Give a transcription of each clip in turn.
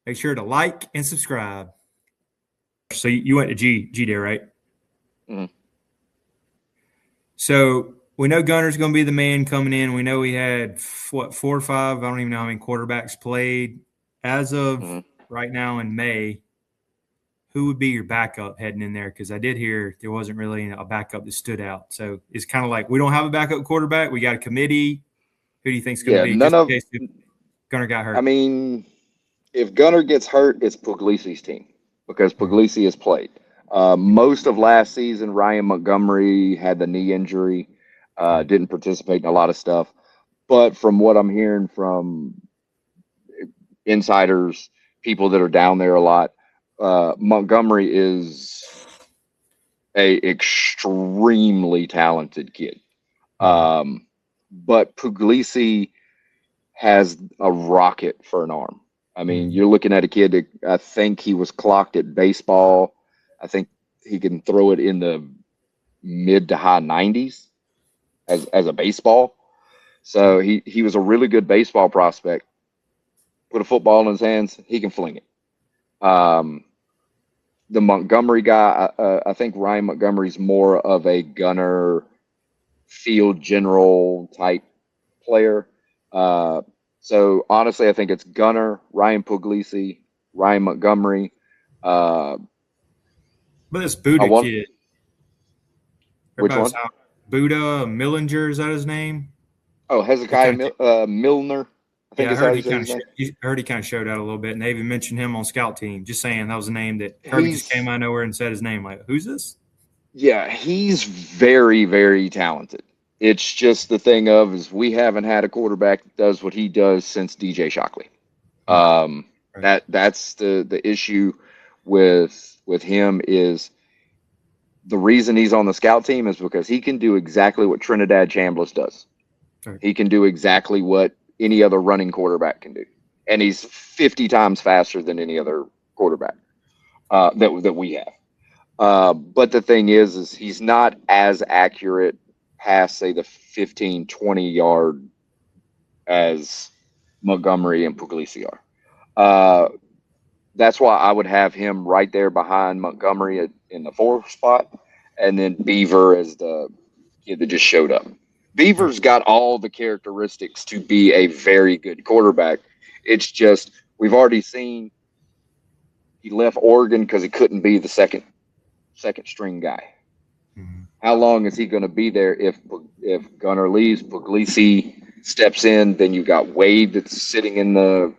Make sure to like and subscribe. So you went to G there, right? Mm-hmm. So we know Gunner's going to be the man coming in. We know we had, 4 or 5, I don't even know how many quarterbacks played. As of right now in May, who would be your backup heading in there? Because I did hear there wasn't really a backup that stood out. So it's kind of like we don't have a backup quarterback. We got a committee. Who do you think is going to be, just in case Gunner got hurt? I mean, if Gunner gets hurt, it's Puglisi's team because Puglisi has played. Most of last season, Ryan Montgomery had the knee injury, didn't participate in a lot of stuff. But from what I'm hearing from insiders, people that are down there a lot, Montgomery is a extremely talented kid. But Puglisi has a rocket for an arm. I mean, you're looking at a kid that I think he was clocked at baseball. I think he can throw it in the mid to high 90s as a baseball. So he was a really good baseball prospect. Put a football in his hands, he can fling it. The Montgomery guy, I think Ryan Montgomery's more of a gunner, field general type player. So honestly, I think it's Gunner, Ryan Puglisi, Ryan Montgomery. But this Buddha kid. Which one? Buddha Millinger, is that his name? Oh, Hezekiah Milner. I heard he kind of showed out a little bit, and they even mentioned him on scout team. Just saying, that was a name that Kirby just came out of nowhere and said his name. Like, who's this? Yeah, he's very, very talented. It's just the thing is we haven't had a quarterback that does what he does since DJ Shockley. That's the issue with him is the reason he's on the scout team is because he can do exactly what Trinidad Chambliss does. Right. He can do exactly what any other running quarterback can do. And he's 50 times faster than any other quarterback that we have. But the thing is he's not as accurate past, say, the 15, 20 yard as Montgomery and Puglisi are. That's why I would have him right there behind Montgomery in the 4th spot, and then Beaver as the kid that just showed up. Beaver's got all the characteristics to be a very good quarterback. It's just we've already seen he left Oregon because he couldn't be the second string guy. How long is he going to be there if Gunner leaves, Puglisi steps in, then you've got Wade that's sitting in the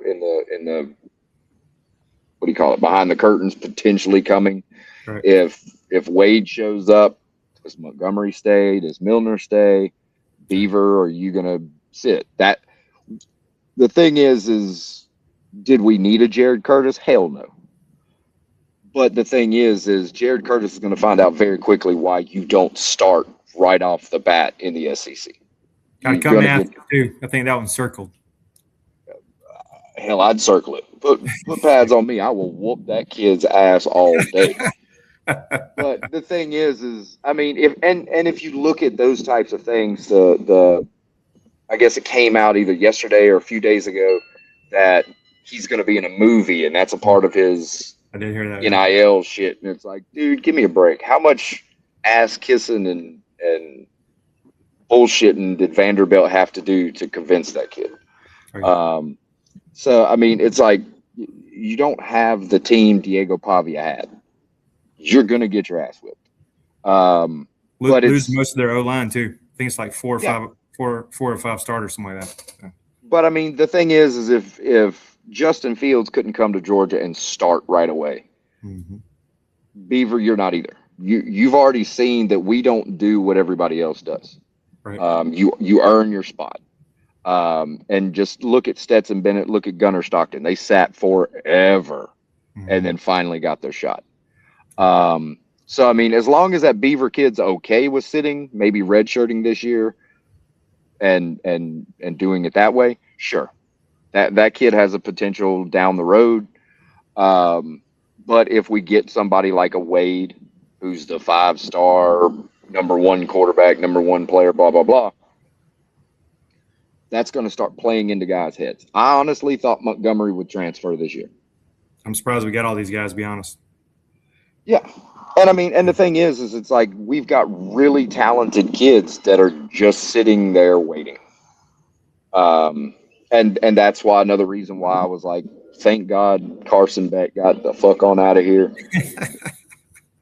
what do you call it, behind the curtains, potentially coming. Right. If Wade shows up, does Montgomery stay? Does Milner stay? Beaver, or are you going to sit? That the thing is did we need a Jared Curtis? Hell no. But the thing is Jared Curtis is going to find out very quickly why you don't start right off the bat in the SEC. Got to come after too. I think that one's circled. Hell, I'd circle it. Put pads on me. I will whoop that kid's ass all day. But the thing is I mean, if you look at those types of things, the I guess it came out either yesterday or a few days ago that he's going to be in a movie, and that's a part of his I did hear that NIL shit. And it's like, dude, give me a break. How much ass kissing and bullshitting did Vanderbilt have to do to convince that kid? Right. So I mean, it's like you don't have the team Diego Pavia had. You're going to get your ass whipped. But lose most of their O-line too. I think it's like 4 or 5 starters, something like that. Yeah. But I mean, the thing is if Justin Fields couldn't come to Georgia and start right away, Beaver, you're not either. You've already seen that we don't do what everybody else does. Right. You earn your spot. And just look at Stetson Bennett, look at Gunnar Stockton. They sat forever and then finally got their shot. So, I mean, as long as that Beaver kid's okay with sitting, maybe redshirting this year and doing it that way, sure. That kid has a potential down the road. But if we get somebody like a Wade, who's the 5-star, number 1 quarterback, number 1 player, blah, blah, blah, that's going to start playing into guys' heads. I honestly thought Montgomery would transfer this year. I'm surprised we got all these guys, to be honest. Yeah. And I mean, and the thing is it's like we've got really talented kids that are just sitting there waiting. And that's why another reason why I was like, thank God Carson Beck got the fuck on out of here.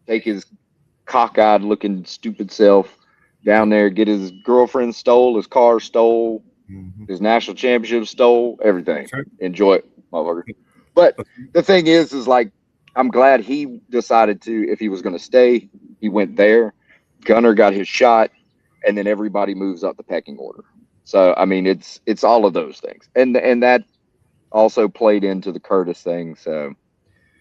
Take his cockeyed looking stupid self down there, get his girlfriend stole, his car stole, his national championship stole, everything. Right. Enjoy it, motherfucker. But the thing is like, I'm glad he decided to, if he was going to stay, he went there. Gunner got his shot, and then everybody moves up the pecking order. So, I mean, it's all of those things. And that also played into the Curtis thing. So,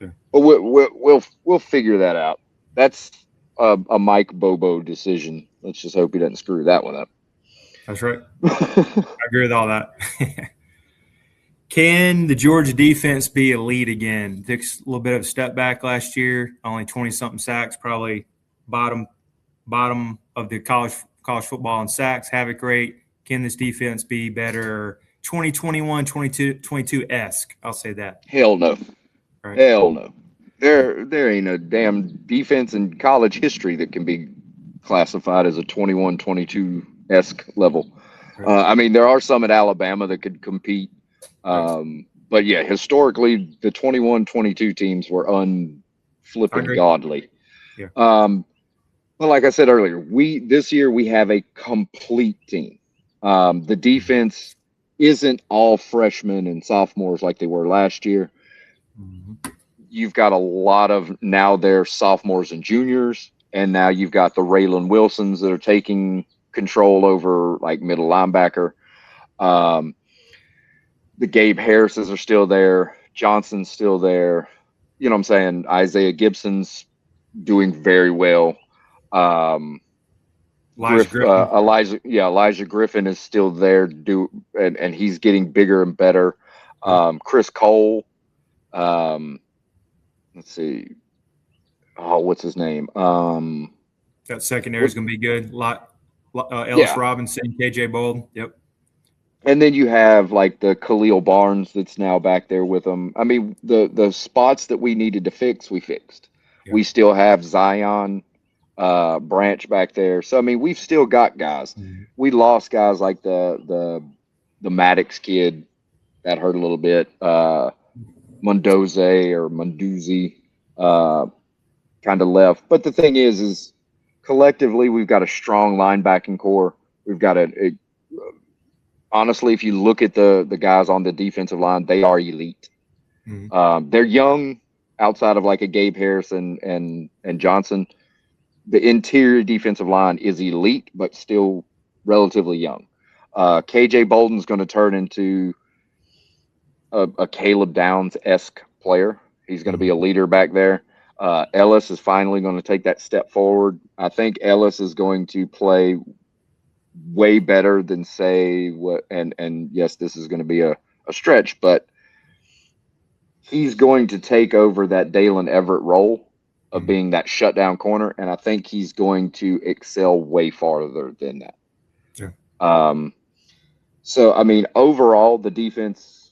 but we'll figure that out. That's a Mike Bobo decision. Let's just hope he doesn't screw that one up. That's right. I agree with all that. Can the Georgia defense be elite again? Took a little bit of a step back last year, only 20-something sacks, probably bottom of the college football in sacks, havoc rate. Can this defense be better? 2021, 22-esque. I'll say that. Hell no. Right. Hell no. There ain't a damn defense in college history that can be classified as a 21, 22-esque level. Right. I mean, there are some at Alabama that could compete. But yeah, historically, the 21-22 teams were unflipping godly. Yeah. But like I said earlier, this year we have a complete team. The defense isn't all freshmen and sophomores like they were last year. Mm-hmm. You've got a lot of now they're sophomores and juniors, and now you've got the Raylan Wilsons that are taking control over like middle linebacker. The Gabe Harrises are still there. Johnson's still there. You know what I'm saying? Isaiah Gibson's doing very well. Elijah Griffin is still there, and he's getting bigger and better. Chris Cole, let's see. Oh, what's his name? That secondary is going to be good. Ellis Robinson, KJ Bolden. Yep. And then you have like the Khalil Barnes that's now back there with them. I mean, the spots that we needed to fix, we fixed. Yep. We still have Zion Branch back there. So I mean, we've still got guys. Mm-hmm. We lost guys like the Maddox kid that hurt a little bit. Munduzzi kind of left. But the thing is collectively we've got a strong linebacking core. We've got honestly, if you look at the guys on the defensive line, they are elite. Mm-hmm. They're young outside of like a Gabe Harris and Johnson. The interior defensive line is elite, but still relatively young. KJ Bolden's going to turn into a Caleb Downs-esque player. He's going to be a leader back there. Ellis is finally going to take that step forward. I think Ellis is going to play way better than and yes, this is going to be a stretch, but he's going to take over that Dalen Everett role of being that shutdown corner, and I think he's going to excel way farther than that. Yeah. So I mean, overall, the defense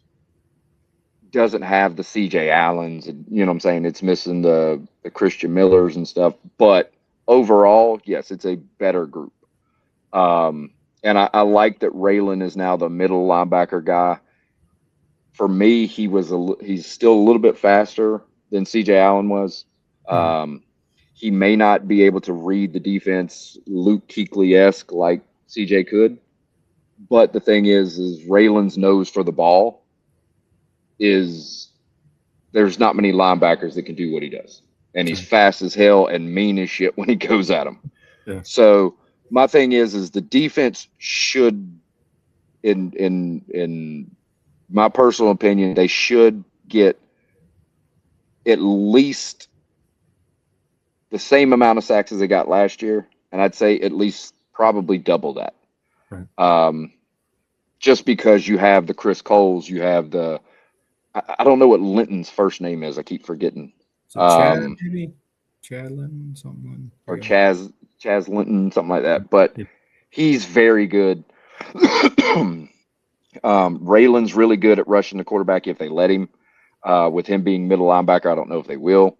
doesn't have the CJ Allens, and you know what I'm saying? It's missing the Christian Millers and stuff, but overall, yes, it's a better group. And I like that Raylan is now the middle linebacker guy. For me, he's still a little bit faster than CJ Allen was. He may not be able to read the defense Luke Kuechly-esque like CJ could, but the thing is Raylan's nose for the ball there's not many linebackers that can do what he does, and he's fast as hell and mean as shit when he goes at them. Yeah. So my thing is the defense should, in my personal opinion, they should get at least the same amount of sacks as they got last year, and I'd say at least probably double that. Right. Just because you have the Chris Coles, you have I don't know what Linton's first name is. I keep forgetting. So Chad, maybe Chad Linton, something. Or Chaz Linton, something like that. But he's very good. Raylan's really good at rushing the quarterback if they let him. With him being middle linebacker, I don't know if they will.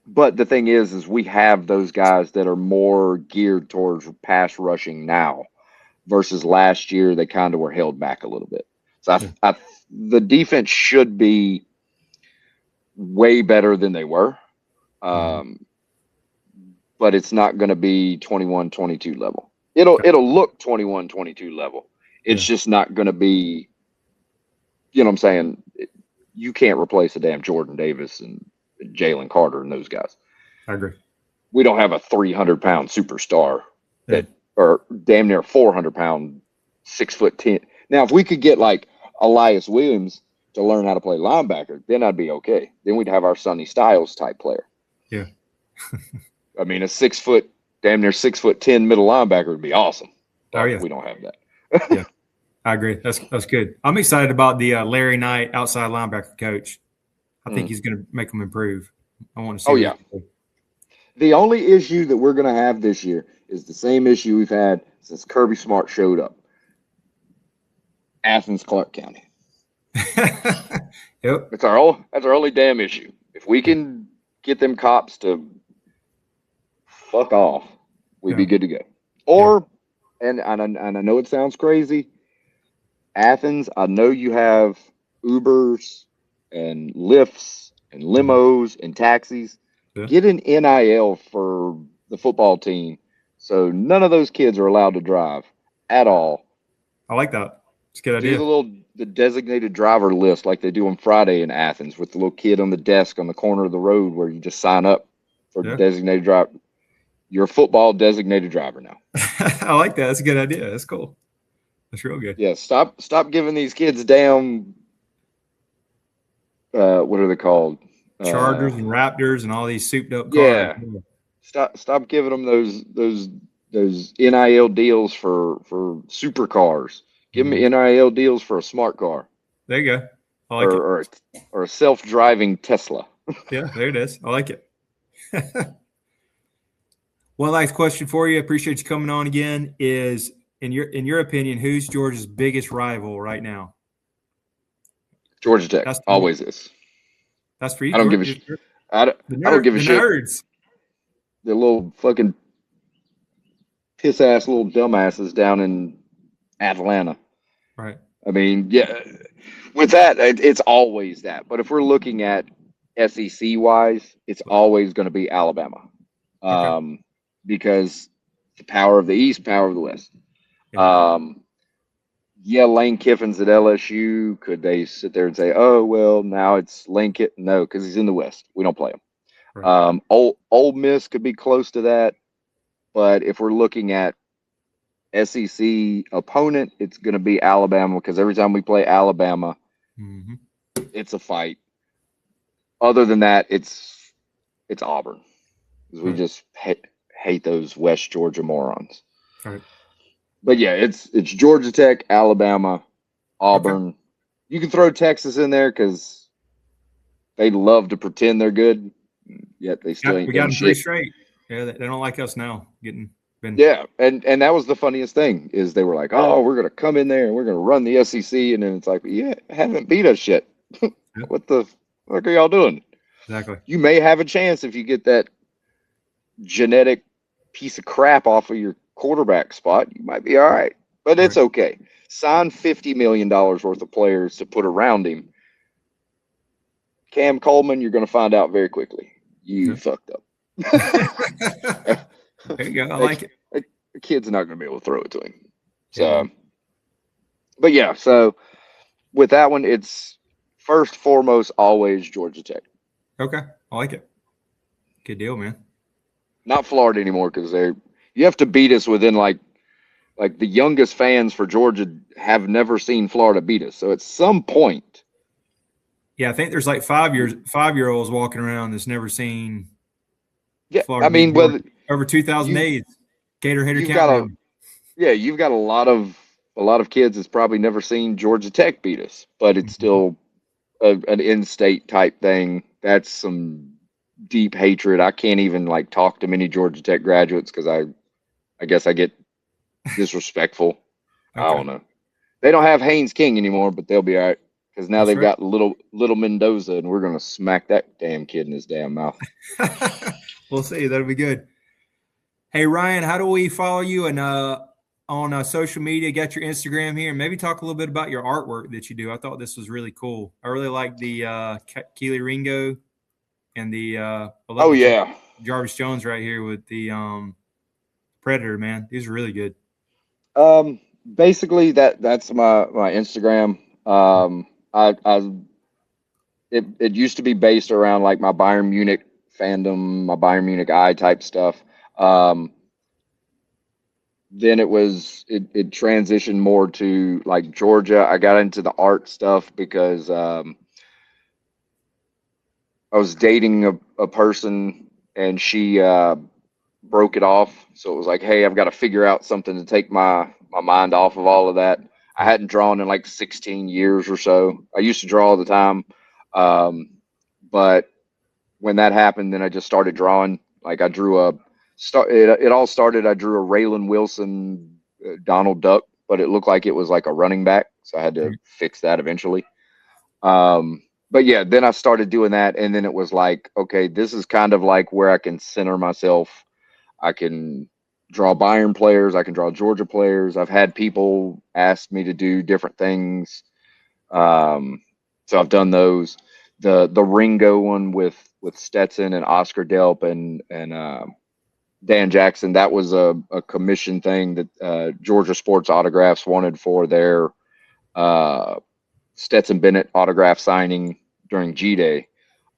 But the thing is we have those guys that are more geared towards pass rushing now versus last year. They kind of were held back a little bit. So the defense should be way better than they were. But it's not going to be 21-22 level. It'll look 21-22 level. It's just not going to be, you know what I'm saying? You can't replace a damn Jordan Davis and Jalen Carter and those guys. I agree. We don't have a 300-pound superstar that, or damn near 400-pound, 6'10". Now, if we could get like Elias Williams to learn how to play linebacker, then I'd be okay. Then we'd have our Sonny Styles type player. Yeah. I mean, a damn near 6'10" middle linebacker would be awesome. Oh yeah. We don't have that. Yeah. I agree. That's good. I'm excited about the Larry Knight outside linebacker coach. I think he's going to make them improve. I want to see. Oh, yeah. The only issue that we're going to have this year is the same issue we've had since Kirby Smart showed up. Athens, Clark County. Yep. That's our only damn issue. If we can get them cops to fuck off, we'd be good to go. Or, and I know it sounds crazy, Athens, I know you have Ubers and Lyfts and limos and taxis. Yeah. Get an NIL for the football team so none of those kids are allowed to drive at all. I like that. It's a good idea. Do the designated driver list like they do on Friday in Athens with the little kid on the desk on the corner of the road where you just sign up for designated driver. You're a football designated driver now. I like that. That's a good idea. That's cool. That's real good. Yeah, stop giving these kids damn what are they called? Chargers and Raptors and all these souped up cars. Yeah. Stop giving them those NIL deals for supercars. Give them NIL deals for a smart car. There you go. I like it. Or a self-driving Tesla. Yeah, there it is. I like it. One last question for you. I appreciate you coming on again. Is in your opinion, who's Georgia's biggest rival right now? Georgia Tech. Always is. That's for you. I don't give a shit. I don't give a shit. Nerds. The little fucking piss ass little dumbasses down in Atlanta. Right. I mean, yeah. With that, it's always that. But if we're looking at SEC wise, it's always going to be Alabama. Okay. Because the power of the East, power of the West. Yeah. Lane Kiffin's at LSU. Could they sit there and say, oh, well, now it's Lane Kiffin? No, because he's in the West. We don't play him. Right. Ole Miss could be close to that. But if we're looking at SEC opponent, it's going to be Alabama because every time we play Alabama, it's a fight. Other than that, it's Auburn. Because we just hate those West Georgia morons. Right. But yeah, it's Georgia Tech, Alabama, Auburn. Okay. You can throw Texas in there because they love to pretend they're good, yet they still ain't. We got them pretty straight. Yeah, they don't like us now. Yeah, and that was the funniest thing is they were like, oh, we're gonna come in there and we're gonna run the SEC, and then it's like, yeah, haven't beat us yet. What the fuck are y'all doing? Exactly. You may have a chance if you get that genetic piece of crap off of your quarterback spot. You might be all right, but it's okay. Sign $50 million worth of players to put around him. Cam Coleman, you're going to find out very quickly. You fucked up. There you go. I like it. The kid's not going to be able to throw it to him. So, but yeah, so with that one, it's first, foremost, always Georgia Tech. Okay. I like it. Good deal, man. Not Florida anymore because you have to beat us within like the youngest fans for Georgia have never seen Florida beat us. So at some point. Yeah, I think there's like 5-year-olds walking around that's never seen Florida. I mean, over 2,008 Gator Hater County. You've got a lot of kids that's probably never seen Georgia Tech beat us, but it's still an in-state type thing. That's some deep hatred. I can't even like talk to many Georgia Tech graduates because I guess I get disrespectful. Okay. I don't know. They don't have Haynes King anymore, but they'll be all right because now they've got little Mendoza, and we're gonna smack that damn kid in his damn mouth. We'll see. That'll be good. Hey Ryan, how do we follow you and on social media? Get your Instagram here, and maybe talk a little bit about your artwork that you do. I thought this was really cool. I really like the Kelee Ringo and the Jarvis Jones right here with the Predator. Man, these are really good. Basically that's my Instagram. It used to be based around like my Bayern Munich fandom, my Bayern Munich eye type stuff. Then it transitioned more to like Georgia. I got into the art stuff because I was dating a person, and she broke it off. So it was like, hey, I've got to figure out something to take my mind off of all of that. I hadn't drawn in like 16 years or so. I used to draw all the time. But when that happened, then I just started drawing. Like I drew it all started, I drew a Raylan Wilson Donald Duck, but it looked like it was like a running back. So I had to fix that eventually. But yeah, then I started doing that. And then it was like, okay, this is kind of like where I can center myself. I can draw Bayern players. I can draw Georgia players. I've had people ask me to do different things. So I've done those. The Ringo one with Stetson and Oscar Delp and Dan Jackson, that was a commission thing that Georgia Sports Autographs wanted for their Stetson Bennett autograph signing during G-Day.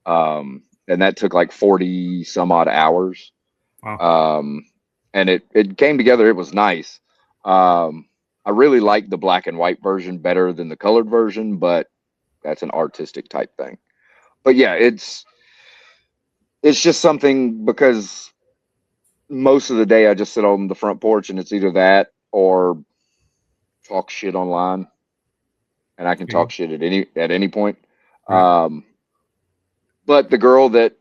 And that took like 40 some odd hours. Wow. And it came together. It was nice. I really like the black and white version better than the colored version, but that's an artistic type thing. But yeah, it's just something because most of the day I just sit on the front porch and it's either that or talk shit online, and I can talk shit at any point. Right. But the girl that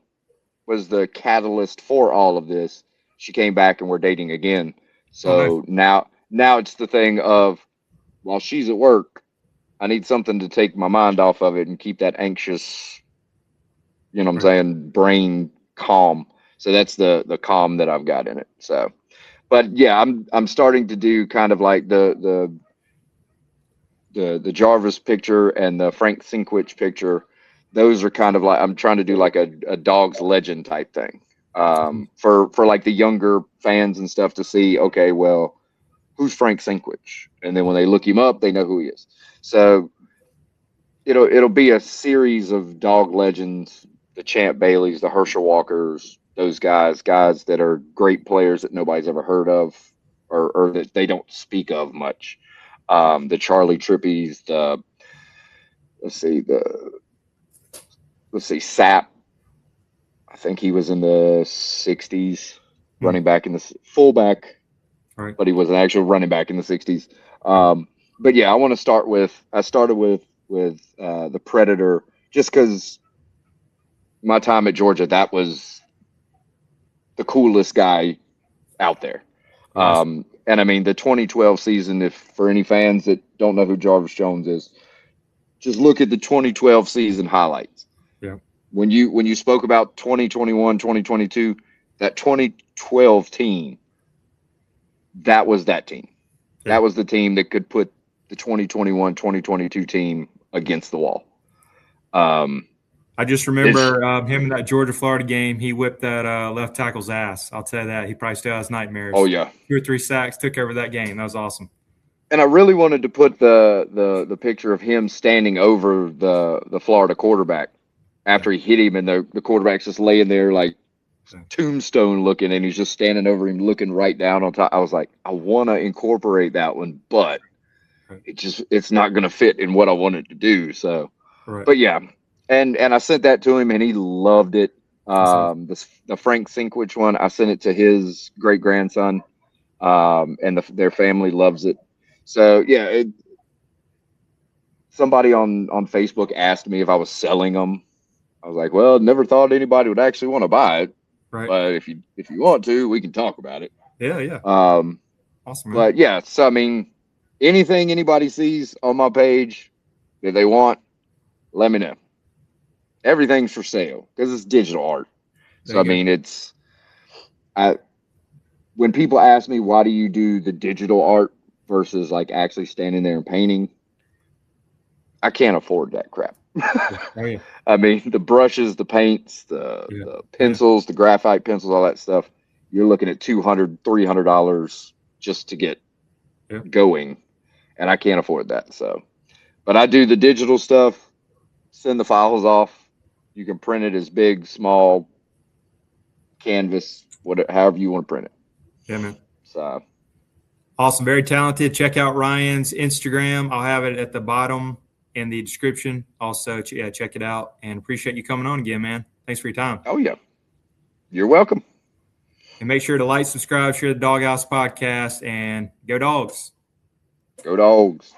was the catalyst for all of this, she came back and we're dating again. So now it's the thing of, while she's at work, I need something to take my mind off of it and keep that anxious, you know what I'm saying, brain calm. So that's the calm that I've got in it. So, but yeah, I'm starting to do kind of like the Jarvis picture and the Frank Sinkwich picture. Those are kind of like, I'm trying to do like a Dog's legend type thing. For like the younger fans and stuff to see, okay, well, who's Frank Sinkwich? And then when they look him up, they know who he is. So it'll be a series of dog legends, the Champ Baileys, the Herschel Walkers, those guys that are great players that nobody's ever heard of or that they don't speak of much. The Charlie Trippies, let's see, Sapp. I think he was in the 60s, running back in the fullback, right, but he was an actual running back in the 60s. But yeah, I started with the Predator just because my time at Georgia, that was the coolest guy out there. Nice. And I mean, the 2012 season, if for any fans that don't know who Jarvis Jones is, just look at the 2012 season highlights. Yeah. When you spoke about 2021, 2022, that 2012 team, that was that team. Yeah. That was the team that could put the 2021, 2022 team against the wall. I just remember him in that Georgia-Florida game. He whipped that left tackle's ass. I'll tell you that. He probably still has nightmares. Oh, yeah. 2 or 3 sacks, took over that game. That was awesome. And I really wanted to put the picture of him standing over the Florida quarterback after he hit him, and the quarterback's just laying there like tombstone looking, and he's just standing over him looking right down on top. I was like, I want to incorporate that one, but it's not going to fit in what I wanted to do. So, but yeah. And I sent that to him, and he loved it. The Frank Sinkwich one, I sent it to his great grandson, and their family loves it. So yeah, somebody on Facebook asked me if I was selling them. I was like, well, never thought anybody would actually want to buy it. Right. But if you want to, we can talk about it. Yeah. Awesome. Man. But yeah, so I mean, anything anybody sees on my page that they want, let me know. Everything's for sale because it's digital art. So I mean, when people ask me why do you do the digital art versus like actually standing there and painting, I can't afford that crap. Oh, yeah. I mean, the brushes, the paints, the pencils, the graphite pencils, all that stuff. You're looking at $200, $300 just to get going, and I can't afford that. So, but I do the digital stuff. Send the files off. You can print it as big, small, canvas, whatever, however you want to print it. Yeah, man. So awesome, very talented. Check out Ryan's Instagram. I'll have it at the bottom in the description. Also, check it out. And appreciate you coming on again, man. Thanks for your time. Oh yeah, you're welcome. And make sure to like, subscribe, share the Dawg House podcast, and go Dogs. Go Dogs.